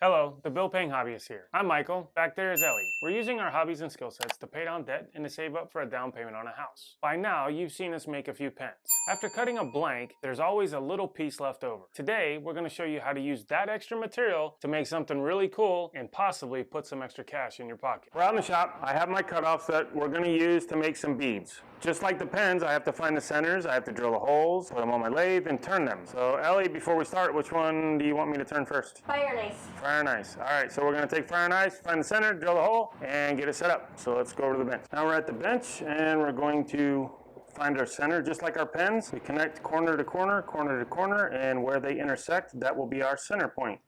Hello, the bill-paying hobbyist here. I'm Michael, back there is Ellie. We're using our hobbies and skill sets to pay down debt and to save up for a down payment on a house. By now, you've seen us make a few pens. After cutting a blank, there's always a little piece left over. Today, we're going to show you how to use that extra material to make something really cool and possibly put some extra cash in your pocket. We're out in the shop. I have my cutoffs that we're going to use to make some beads. Just like the pens, I have to find the centers, I have to drill the holes, put them on my lathe, and turn them. So Ellie, before we start, which one do you want me to turn first? Fire and ice. Fire and ice. All right, so we're gonna take fire and ice, find the center, drill the hole, and get it set up. So let's go over to the bench. Now we're at the bench, and we're going to find our center, just like our pens. We connect corner to corner, corner to corner, and where they intersect, that will be our center point.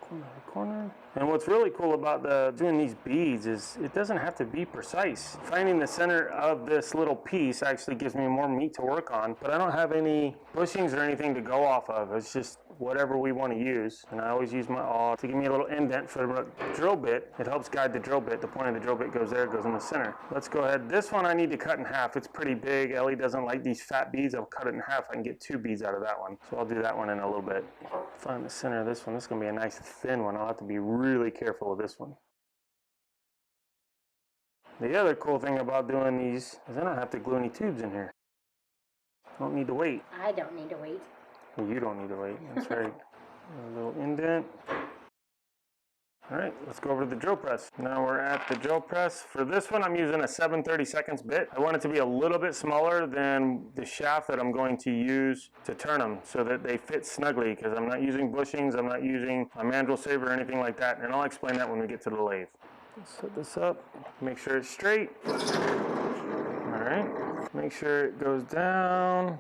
Corner to corner. And what's really cool about doing these beads is it doesn't have to be precise. Finding the center of this little piece actually gives me more meat to work on, but I don't have any bushings or anything to go off of. It's just whatever we want to use. And I always use my awl to give me a little indent for the drill bit. It helps guide the drill bit. The point of the drill bit goes there, it goes in the center. Let's go ahead. This one I need to cut in half. It's pretty big. Ellie doesn't like these fat beads. I'll cut it in half. I can get 2 beads out of that one. So I'll do that one in a little bit. Find the center of this one. This is going to be a nice thin one. I'll have to be really careful with this one. The other cool thing about doing these is I don't have to glue any tubes in here. I don't need to wait. I don't need to wait. Well, you don't need to wait. That's right. A little indent. All right, let's go over to the drill press. Now we're at the drill press. For this one, I'm using a 7/32 bit. I want it to be a little bit smaller than the shaft that I'm going to use to turn them so that they fit snugly, because I'm not using bushings, I'm not using a mandrel saver or anything like that, and I'll explain that when we get to the lathe. Let's set this up, make sure it's straight. All right, make sure it goes down.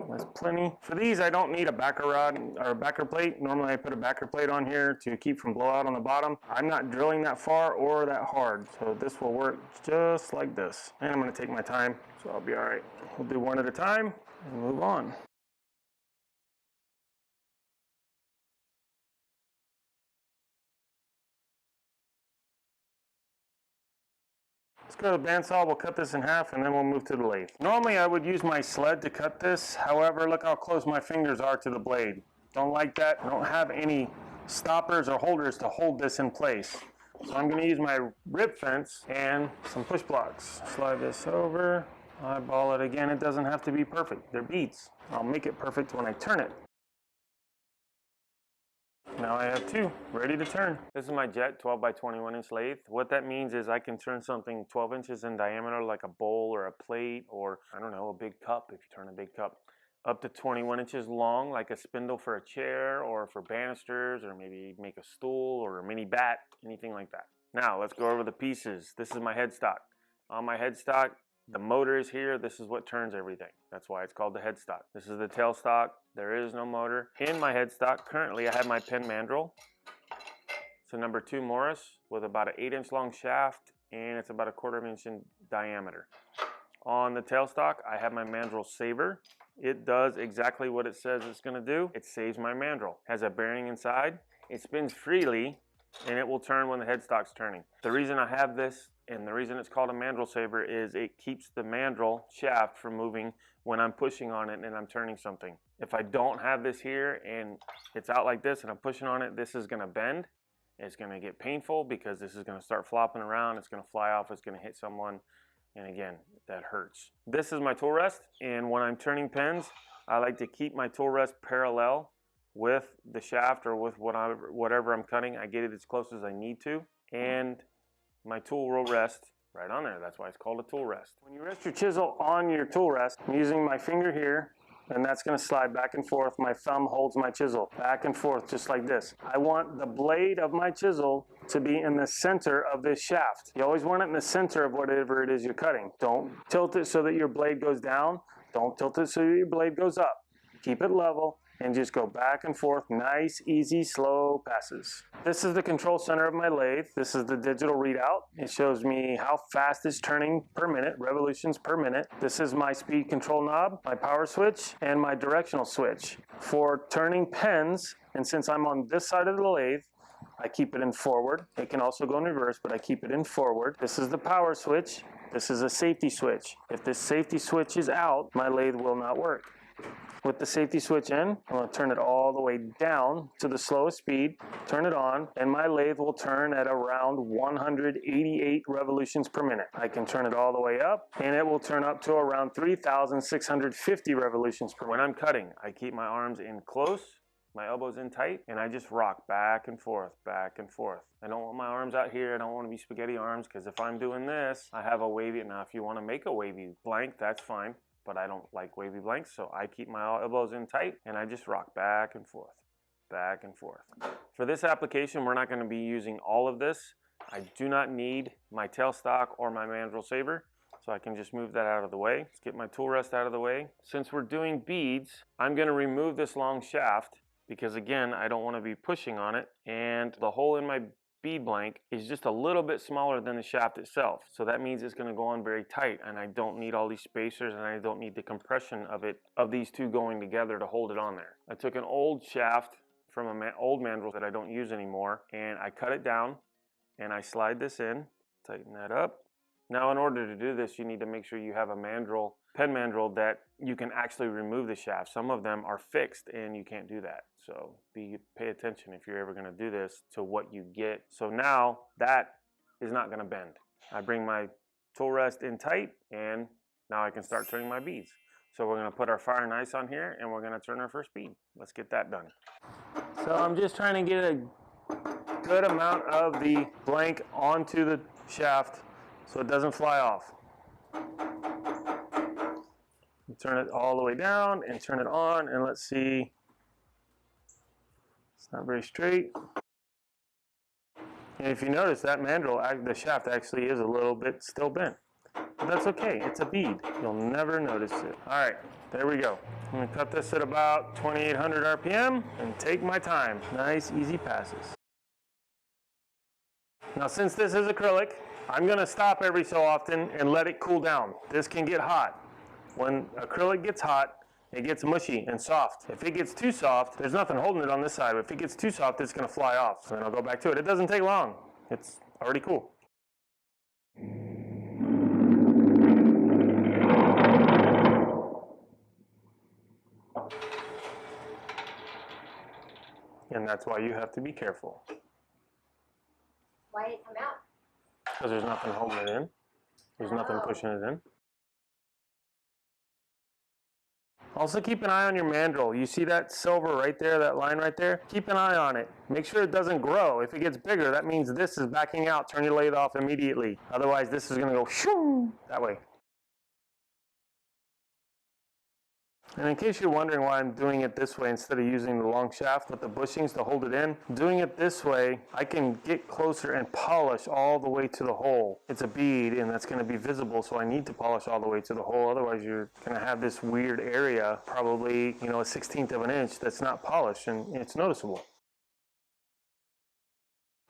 That's plenty. For these, I don't need a backer rod or a backer plate. Normally I put a backer plate on here to keep from blowout on the bottom. I'm not drilling that far or that hard, so this will work just like this. And I'm going to take my time, so I'll be all right. We'll do one at a time and move on. Let's go to the bandsaw, we'll cut this in half, and then we'll move to the lathe. Normally I would use my sled to cut this, however, look how close my fingers are to the blade. Don't like that. I don't have any stoppers or holders to hold this in place. So I'm going to use my rib fence and some push blocks. Slide this over, eyeball it again. It doesn't have to be perfect. They're beads. I'll make it perfect when I turn it. Now I have 2 ready to turn. This is my Jet 12 by 21 inch lathe. What that means is I can turn something 12 inches in diameter, like a bowl or a plate, or I don't know, a big cup if you turn a big cup, up to 21 inches long, like a spindle for a chair or for banisters, or maybe make a stool or a mini bat, anything like that. Now let's go over the pieces. This is my headstock. On my headstock, the motor is here. This is what turns everything. That's why it's called the headstock. This is the tailstock. There is no motor. In my headstock, currently I have my pen mandrel. It's a number 2 Morris with about an 8-inch long shaft, and it's about a 1/4 inch in diameter. On the tailstock, I have my mandrel saver. It does exactly what it says it's going to do. It saves my mandrel. It has a bearing inside. It spins freely, and it will turn when the headstock's turning. The reason I have this, and the reason it's called a mandrel saver, is it keeps the mandrel shaft from moving when I'm pushing on it and I'm turning something. If I don't have this here and it's out like this and I'm pushing on it, this is going to bend. It's going to get painful because this is going to start flopping around. It's going to fly off. It's going to hit someone. And again, that hurts. This is my tool rest, and when I'm turning pens, I like to keep my tool rest parallel with the shaft or with whatever I'm cutting. I get it as close as I need to, and my tool will rest right on there. That's why it's called a tool rest. When you rest your chisel on your tool rest, I'm using my finger here, and that's going to slide back and forth. My thumb holds my chisel back and forth just like this. I want the blade of my chisel to be in the center of this shaft. You always want it in the center of whatever it is you're cutting. Don't tilt it so that your blade goes down. Don't tilt it so that your blade goes up. Keep it level and just go back and forth. Nice, easy, slow passes. This is the control center of my lathe. This is the digital readout. It shows me how fast it's turning per minute, revolutions per minute. This is my speed control knob, my power switch, and my directional switch. For turning pens, and since I'm on this side of the lathe, I keep it in forward. It can also go in reverse, but I keep it in forward. This is the power switch. This is a safety switch. If this safety switch is out, my lathe will not work. With the safety switch in, I'm going to turn it all the way down to the slowest speed, turn it on, and my lathe will turn at around 188 revolutions per minute. I can turn it all the way up, and it will turn up to around 3,650 revolutions per minute. When I'm cutting, I keep my arms in close, my elbows in tight, and I just rock back and forth, back and forth. I don't want my arms out here. I don't want to be spaghetti arms, because if I'm doing this, I have a wavy. Now, if you want to make a wavy blank, that's fine. But I don't like wavy blanks, so I keep my elbows in tight and I just rock back and forth, back and forth. For this application, we're not going to be using all of this. I do not need my tailstock or my mandrel saver, so I can just move that out of the way. Let's get my tool rest out of the way. Since we're doing beads, I'm going to remove this long shaft because, again, I don't want to be pushing on it, and the hole in my bead blank is just a little bit smaller than the shaft itself, so that means it's going to go on very tight, and I don't need all these spacers, and I don't need the compression of these two going together to hold it on there. I took an old shaft from an old mandrel that I don't use anymore, and I cut it down and I slide this in, tighten that up. Now, in order to do this, you need to make sure you have a mandrel, pen mandrel, that you can actually remove the shaft. Some of them are fixed and you can't do that. So pay attention if you're ever going to do this to what you get. So now that is not going to bend. I bring my tool rest in tight, and now I can start turning my beads. So we're going to put our fire and ice on here, and we're going to turn our first bead. Let's get that done. So I'm just trying to get a good amount of the blank onto the shaft so it doesn't fly off. Turn it all the way down and turn it on, and let's see. It's not very straight. And if you notice, that mandrel, the shaft actually is a little bit still bent. But that's okay, it's a bead. You'll never notice it. All right, there we go. I'm gonna cut this at about 2,800 RPM and take my time. Nice, easy passes. Now, since this is acrylic, I'm gonna stop every so often and let it cool down. This can get hot. When acrylic gets hot, it gets mushy and soft. If it gets too soft, there's nothing holding it on this side. But if it gets too soft, it's going to fly off. So then I'll go back to it. It doesn't take long. It's already cool. And that's why you have to be careful. Why did it come out? Because there's nothing holding it in. There's nothing pushing it in. Also, keep an eye on your mandrel. You see that silver right there, that line right there? Keep an eye on it. Make sure it doesn't grow. If it gets bigger, that means this is backing out. Turn your lathe off immediately. Otherwise, this is going to go shoo that way. And in case you're wondering why I'm doing it this way instead of using the long shaft with the bushings to hold it in, doing it this way, I can get closer and polish all the way to the hole. It's a bead, and that's going to be visible, so I need to polish all the way to the hole. Otherwise, you're going to have this weird area, probably, a 1/16 of an inch that's not polished, and it's noticeable.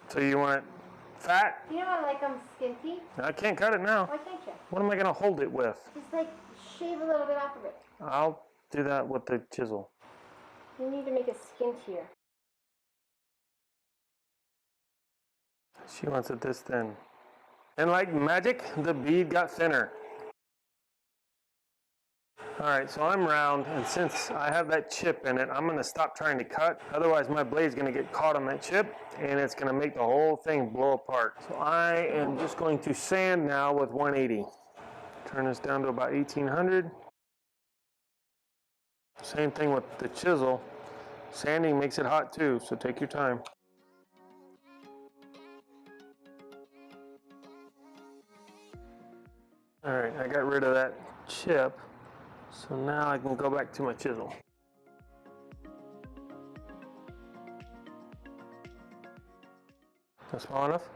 So you want it fat? You know I like them skinty. I can't cut it now. Why can't you? What am I going to hold it with? Just like shave a little bit off of it. I'll do that with the chisel. You need to make it skintier. She wants it this thin. And like magic, the bead got thinner. Alright, so I'm round, and since I have that chip in it, I'm going to stop trying to cut. Otherwise, my blade's going to get caught on that chip, and it's going to make the whole thing blow apart. So I am just going to sand now with 180. Turn this down to about 1800. Same thing with the chisel. Sanding makes it hot too, so take your time. Alright, I got rid of that chip, so now I can go back to my chisel. That's small enough?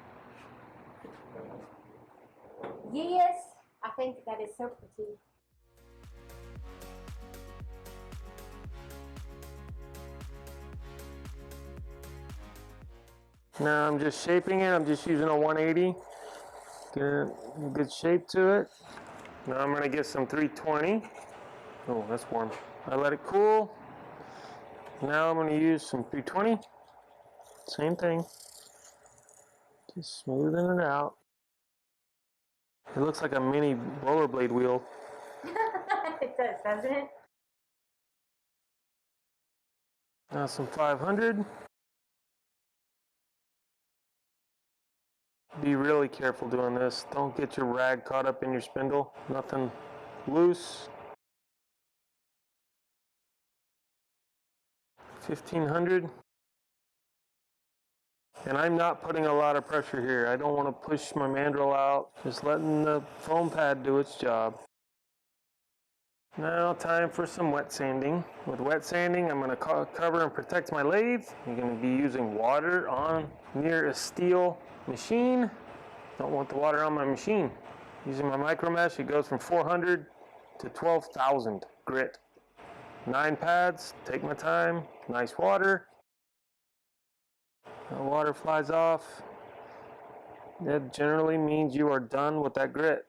Yes, I think that is so pretty. Now I'm just shaping it. I'm just using a 180. Get a good shape to it. Now I'm going to get some 320. Oh, that's warm. I let it cool. Now I'm going to use some 320. Same thing. Just smoothing it out. It looks like a mini rollerblade wheel. It does, doesn't it? Now some 500. Be really careful doing this. Don't get your rag caught up in your spindle. Nothing loose. 1500. And I'm not putting a lot of pressure here. I don't want to push my mandrel out. Just letting the foam pad do its job. Now time for some wet sanding. With wet sanding, I'm going to cover and protect my lathe. I'm going to be using water on near a steel machine. Don't want the water on my machine. Using my micro mesh, it goes from 400 to 12,000 grit. 9 pads, take my time, nice water. The water flies off. That generally means you are done with that grit.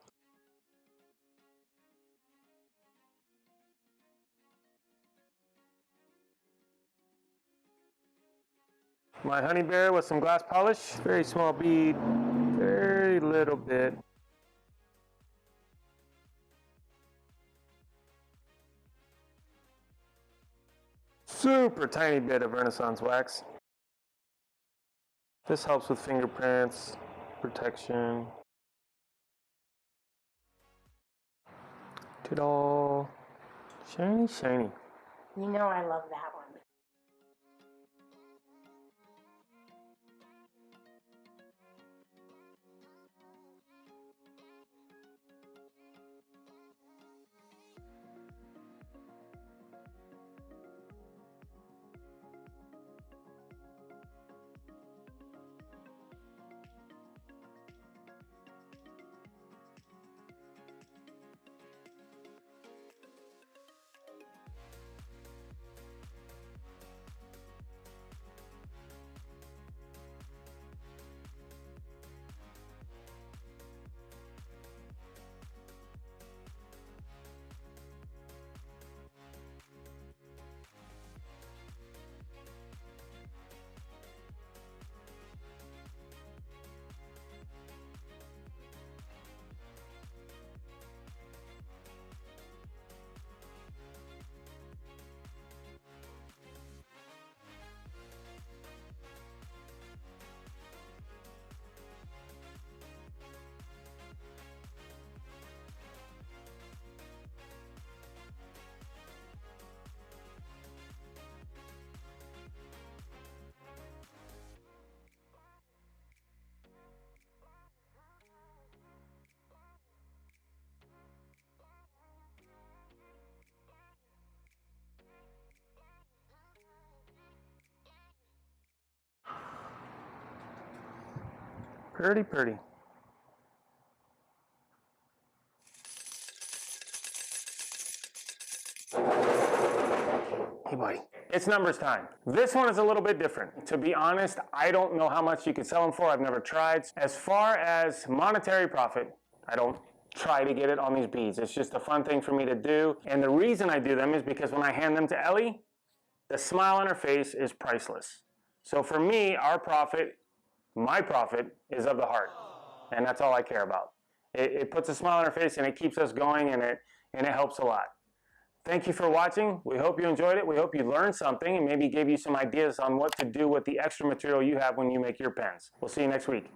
My honey bear with some glass polish, very small bead, very little bit. Super tiny bit of Renaissance wax. This helps with fingerprints, protection. Ta-da! Shiny, shiny. You know I love that one. Pretty, pretty. Hey buddy, it's numbers time. This one is a little bit different. To be honest, I don't know how much you could sell them for. I've never tried. As far as monetary profit, I don't try to get it on these beads. It's just a fun thing for me to do. And the reason I do them is because when I hand them to Ellie, the smile on her face is priceless. So for me, our profit, my profit, is of the heart. And that's all I care about. It puts a smile on her face and it keeps us going, and it helps a lot. Thank you for watching. We hope you enjoyed it. We hope you learned something and maybe gave you some ideas on what to do with the extra material you have when you make your pens. We'll see you next week.